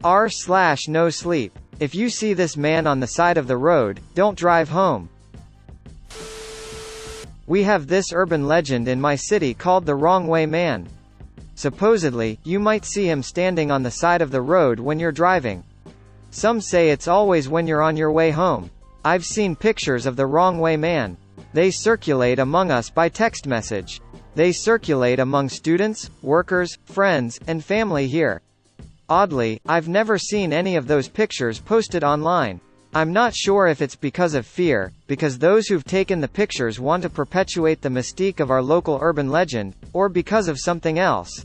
r/NoSleep. If you see this man on the side of the road, don't drive home. We have this urban legend in my city called the Wrong Way Man. Supposedly, you might see him standing on the side of the road when you're driving. Some say it's always when you're on your way home. I've seen pictures of the Wrong Way Man. They circulate among us by text message. They circulate among students, workers, friends, and family here. Oddly, I've never seen any of those pictures posted online. I'm not sure if it's because of fear, because those who've taken the pictures want to perpetuate the mystique of our local urban legend, or because of something else.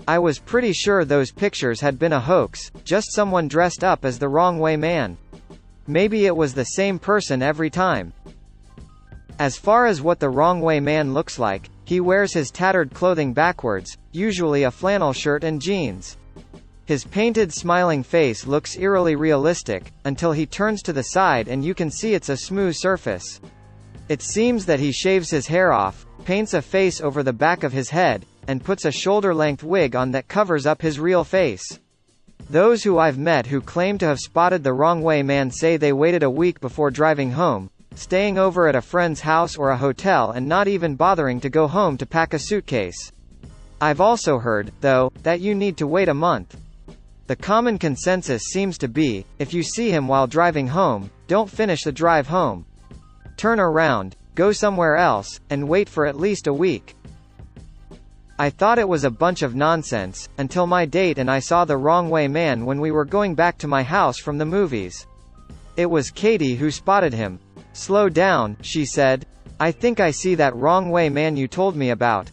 I was pretty sure those pictures had been a hoax, just someone dressed up as the Wrong Way Man. Maybe it was the same person every time. As far as what the Wrong Way Man looks like, he wears his tattered clothing backwards, usually a flannel shirt and jeans. His painted smiling face looks eerily realistic, until he turns to the side and you can see it's a smooth surface. It seems that he shaves his hair off, paints a face over the back of his head, and puts a shoulder-length wig on that covers up his real face. Those who I've met who claim to have spotted the Wrong Way Man say they waited a week before driving home, staying over at a friend's house or a hotel and not even bothering to go home to pack a suitcase. I've also heard, though, that you need to wait a month. The common consensus seems to be, if you see him while driving home, don't finish the drive home. Turn around, go somewhere else, and wait for at least a week. I thought it was a bunch of nonsense, until my date and I saw the Wrong Way Man when we were going back to my house from the movies. It was Katie who spotted him. "Slow down," she said. "I think I see that Wrong Way Man you told me about."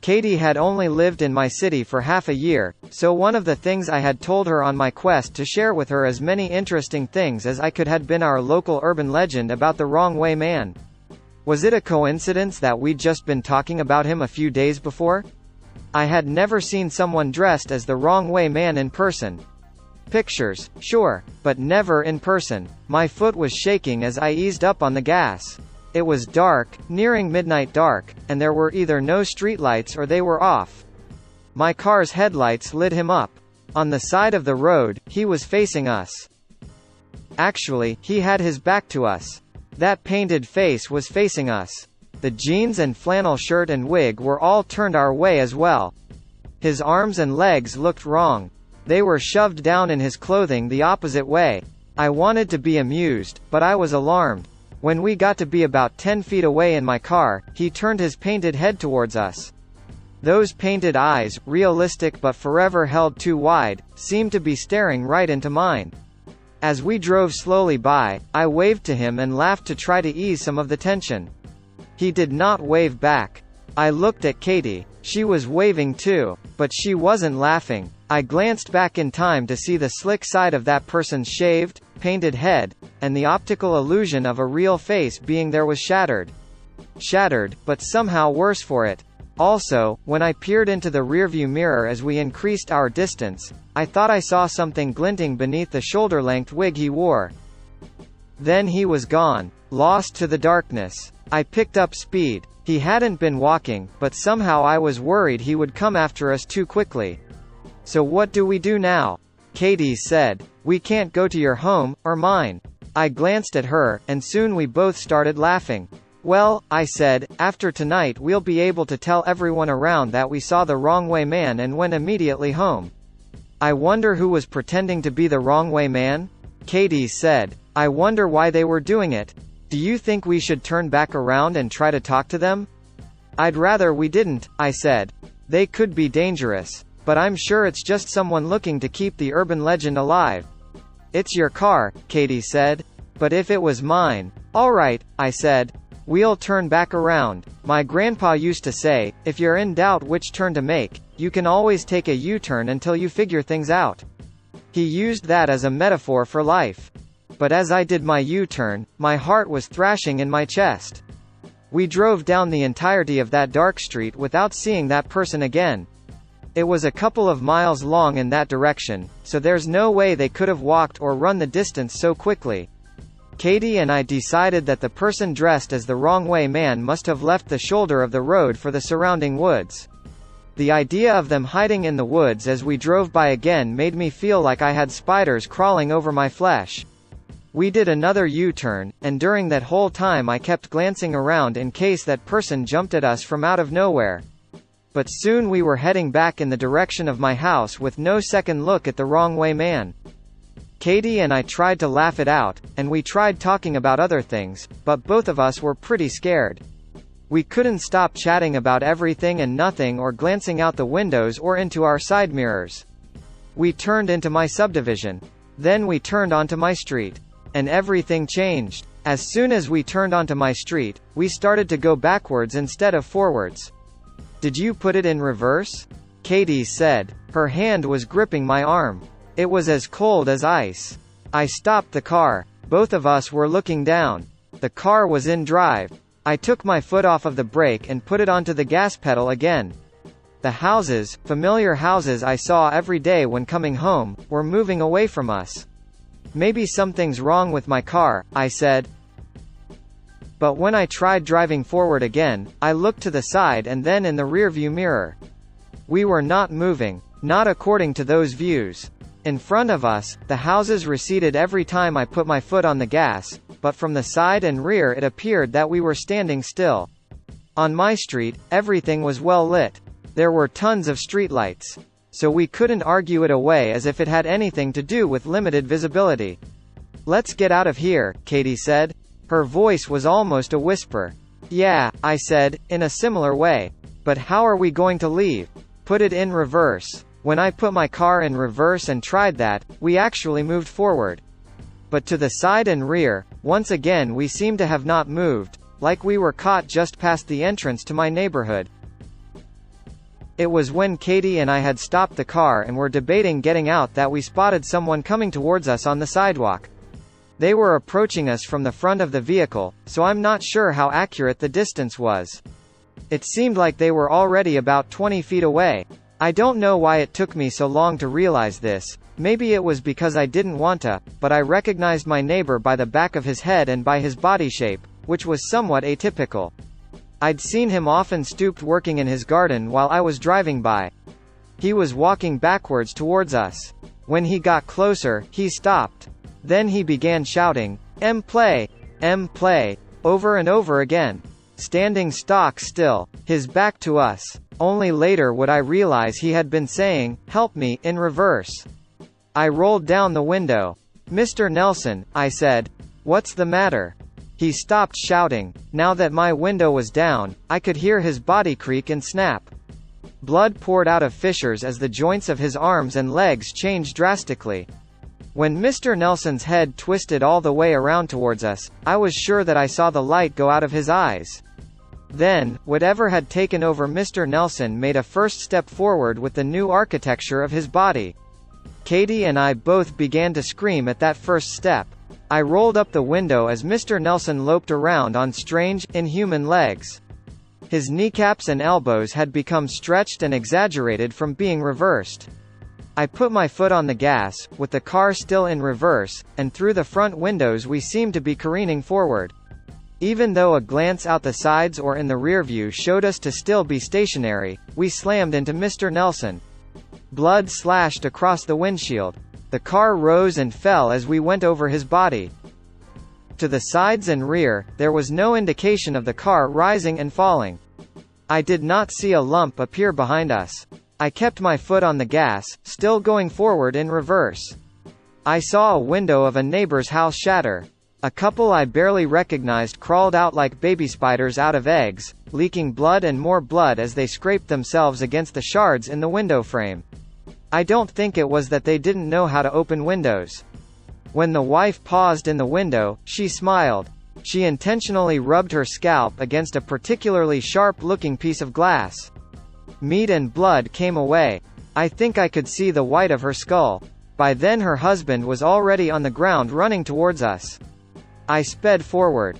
Katie had only lived in my city for half a year, so one of the things I had told her on my quest to share with her as many interesting things as I could had been our local urban legend about the Wrong Way Man. Was it a coincidence that we'd just been talking about him a few days before? I had never seen someone dressed as the Wrong Way Man in person. Pictures, sure, but never in person. My foot was shaking as I eased up on the gas. It was dark, nearing midnight dark, and there were either no streetlights or they were off. My car's headlights lit him up. On the side of the road, he was facing us. Actually, he had his back to us. That painted face was facing us. The jeans and flannel shirt and wig were all turned our way as well. His arms and legs looked wrong. They were shoved down in his clothing the opposite way. I wanted to be amused, but I was alarmed. When we got to be about 10 feet away in my car, he turned his painted head towards us. Those painted eyes, realistic but forever held too wide, seemed to be staring right into mine. As we drove slowly by, I waved to him and laughed to try to ease some of the tension. He did not wave back. I looked at Katie. She was waving too, but she wasn't laughing. I glanced back in time to see the slick side of that person's shaved, painted head, and the optical illusion of a real face being there was shattered. Shattered, but somehow worse for it. Also, when I peered into the rearview mirror as we increased our distance, I thought I saw something glinting beneath the shoulder-length wig he wore. Then he was gone, lost to the darkness. I picked up speed. He hadn't been walking, but somehow I was worried he would come after us too quickly. "So what do we do now?" Katie said. "We can't go to your home, or mine." I glanced at her, and soon we both started laughing. "Well," I said, "after tonight we'll be able to tell everyone around that we saw the Wrong Way Man and went immediately home." "I wonder who was pretending to be the Wrong Way Man?" Katie said. "I wonder why they were doing it. Do you think we should turn back around and try to talk to them?" "I'd rather we didn't," I said. "They could be dangerous. But I'm sure it's just someone looking to keep the urban legend alive." "It's your car," Katie said. "But if it was mine..." "All right," I said. "We'll turn back around. My grandpa used to say, if you're in doubt which turn to make, you can always take a U-turn until you figure things out." He used that as a metaphor for life. But as I did my U-turn, my heart was thrashing in my chest. We drove down the entirety of that dark street without seeing that person again. It was a couple of miles long in that direction, so there's no way they could have walked or run the distance so quickly. Katie and I decided that the person dressed as the Wrong Way Man must have left the shoulder of the road for the surrounding woods. The idea of them hiding in the woods as we drove by again made me feel like I had spiders crawling over my flesh. We did another U-turn, and during that whole time I kept glancing around in case that person jumped at us from out of nowhere. But soon we were heading back in the direction of my house with no second look at the wrong way man. Katie and I tried to laugh it out, and we tried talking about other things, but both of us were pretty scared. We couldn't stop chatting about everything and nothing or glancing out the windows or into our side mirrors. We turned into my subdivision. Then we turned onto my street. And everything changed. As soon as we turned onto my street, we started to go backwards instead of forwards. "Did you put it in reverse?" Katie said. Her hand was gripping my arm. It was as cold as ice. I stopped the car. Both of us were looking down. The car was in drive. I took my foot off of the brake and put it onto the gas pedal again. The houses, familiar houses I saw every day when coming home, were moving away from us. "Maybe something's wrong with my car," I said. But when I tried driving forward again, I looked to the side and then in the rearview mirror. We were not moving. Not according to those views. In front of us, the houses receded every time I put my foot on the gas, but from the side and rear it appeared that we were standing still. On my street, everything was well lit. There were tons of streetlights. So we couldn't argue it away as if it had anything to do with limited visibility. "Let's get out of here," Katie said. Her voice was almost a whisper. "Yeah," I said, in a similar way. "But how are we going to leave?" "Put it in reverse." When I put my car in reverse and tried that, we actually moved forward. But to the side and rear, once again we seemed to have not moved, like we were caught just past the entrance to my neighborhood. It was when Katie and I had stopped the car and were debating getting out that we spotted someone coming towards us on the sidewalk. They were approaching us from the front of the vehicle, so I'm not sure how accurate the distance was. It seemed like they were already about 20 feet away. I don't know why it took me so long to realize this. Maybe it was because I didn't want to, but I recognized my neighbor by the back of his head and by his body shape, which was somewhat atypical. I'd seen him often stooped working in his garden while I was driving by. He was walking backwards towards us. When he got closer, he stopped. Then he began shouting, play, over and over again. Standing stock still, his back to us. Only later would I realize he had been saying, "Help me," in reverse. I rolled down the window. "Mr. Nelson," I said. "What's the matter?" He stopped shouting. Now that my window was down, I could hear his body creak and snap. Blood poured out of fissures as the joints of his arms and legs changed drastically. When Mr. Nelson's head twisted all the way around towards us, I was sure that I saw the light go out of his eyes. Then, whatever had taken over Mr. Nelson made a first step forward with the new architecture of his body. Katie and I both began to scream at that first step. I rolled up the window as Mr. Nelson loped around on strange, inhuman legs. His kneecaps and elbows had become stretched and exaggerated from being reversed. I put my foot on the gas, with the car still in reverse, and through the front windows we seemed to be careening forward. Even though a glance out the sides or in the rear view showed us to still be stationary, we slammed into Mr. Nelson. Blood slashed across the windshield. The car rose and fell as we went over his body. To the sides and rear, there was no indication of the car rising and falling. I did not see a lump appear behind us. I kept my foot on the gas, still going forward in reverse. I saw a window of a neighbor's house shatter. A couple I barely recognized crawled out like baby spiders out of eggs, leaking blood and more blood as they scraped themselves against the shards in the window frame. I don't think it was that they didn't know how to open windows. When the wife paused in the window, she smiled. She intentionally rubbed her scalp against a particularly sharp-looking piece of glass. Meat and blood came away. I think I could see the white of her skull. By then her husband was already on the ground running towards us. I sped forward.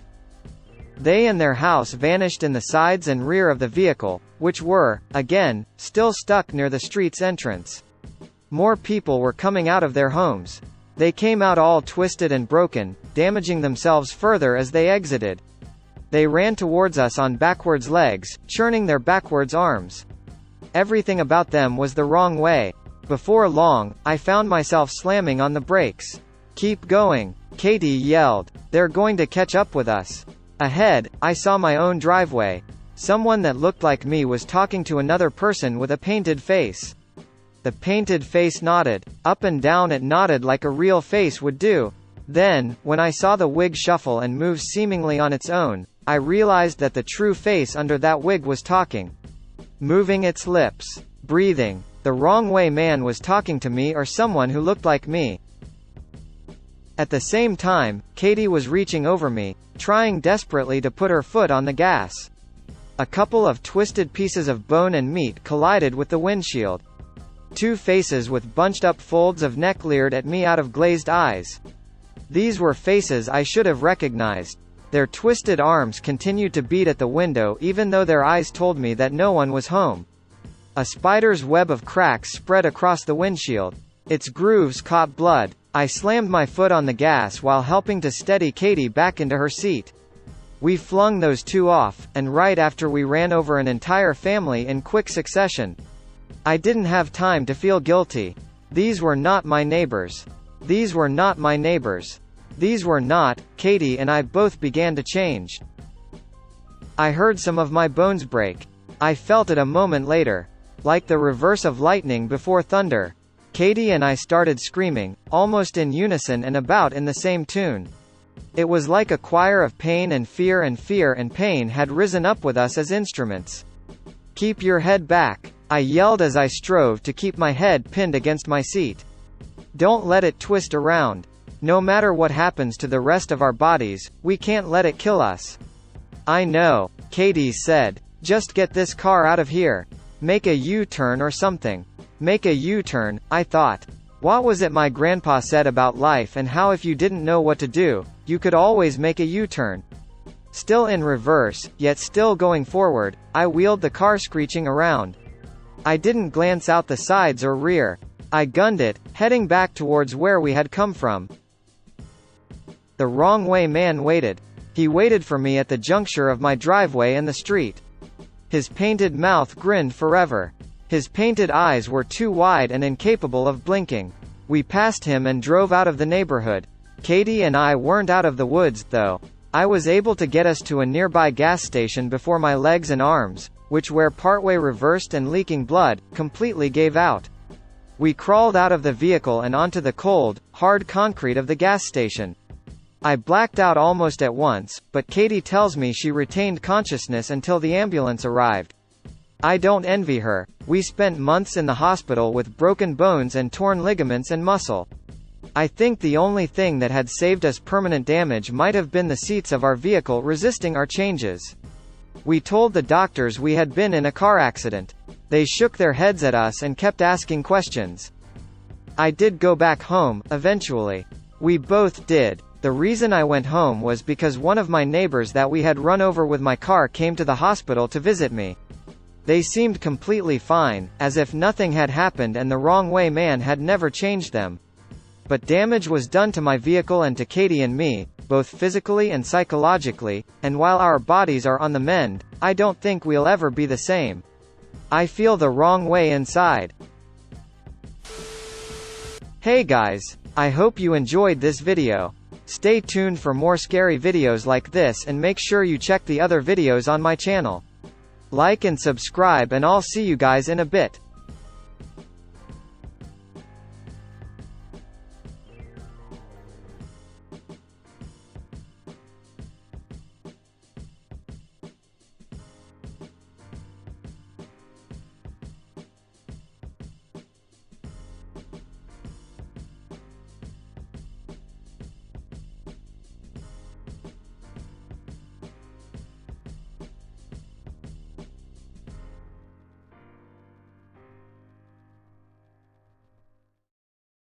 They and their house vanished in the sides and rear of the vehicle, which were, again, still stuck near the street's entrance. More people were coming out of their homes. They came out all twisted and broken, damaging themselves further as they exited. They ran towards us on backwards legs, churning their backwards arms. Everything about them was the wrong way. Before long, I found myself slamming on the brakes. "Keep going," Katie yelled. "They're going to catch up with us." Ahead, I saw my own driveway. Someone that looked like me was talking to another person with a painted face. The painted face nodded. Up and down it nodded like a real face would do. Then, when I saw the wig shuffle and move seemingly on its own, I realized that the true face under that wig was talking. Moving its lips. Breathing. The wrong way man was talking to me or someone who looked like me. At the same time, Katie was reaching over me, trying desperately to put her foot on the gas. A couple of twisted pieces of bone and meat collided with the windshield. Two faces with bunched-up folds of neck leered at me out of glazed eyes. These were faces I should have recognized. Their twisted arms continued to beat at the window even though their eyes told me that no one was home. A spider's web of cracks spread across the windshield. Its grooves caught blood. I slammed my foot on the gas while helping to steady Katie back into her seat. We flung those two off, and right after we ran over an entire family in quick succession. I didn't have time to feel guilty. These were not my neighbors. These were not my neighbors. These were not. Katie and I both began to change. I heard some of my bones break. I felt it a moment later. Like the reverse of lightning before thunder. Katie and I started screaming, almost in unison and about in the same tune. It was like a choir of pain and fear and pain had risen up with us as instruments. "Keep your head back," I yelled as I strove to keep my head pinned against my seat. "Don't let it twist around. No matter what happens to the rest of our bodies, we can't let it kill us." "I know," Katie said. "Just get this car out of here. Make a U-turn or something." Make a U-turn, I thought. What was it my grandpa said about life and how if you didn't know what to do, you could always make a U-turn? Still in reverse, yet still going forward, I wheeled the car screeching around. I didn't glance out the sides or rear. I gunned it, heading back towards where we had come from. The wrong way man waited. He waited for me at the juncture of my driveway and the street. His painted mouth grinned forever. His painted eyes were too wide and incapable of blinking. We passed him and drove out of the neighborhood. Katie and I weren't out of the woods, though. I was able to get us to a nearby gas station before my legs and arms, which were partway reversed and leaking blood, completely gave out. We crawled out of the vehicle and onto the cold, hard concrete of the gas station. I blacked out almost at once, but Katie tells me she retained consciousness until the ambulance arrived. I don't envy her. We spent months in the hospital with broken bones and torn ligaments and muscle. I think the only thing that had saved us permanent damage might have been the seats of our vehicle resisting our changes. We told the doctors we had been in a car accident. They shook their heads at us and kept asking questions. I did go back home, eventually. We both did. The reason I went home was because one of my neighbors that we had run over with my car came to the hospital to visit me. They seemed completely fine, as if nothing had happened and the wrong way man had never changed them. But damage was done to my vehicle and to Katie and me, both physically and psychologically, and while our bodies are on the mend, I don't think we'll ever be the same. I feel the wrong way inside. Hey guys, I hope you enjoyed this video. Stay tuned for more scary videos like this and make sure you check the other videos on my channel. Like and subscribe and I'll see you guys in a bit.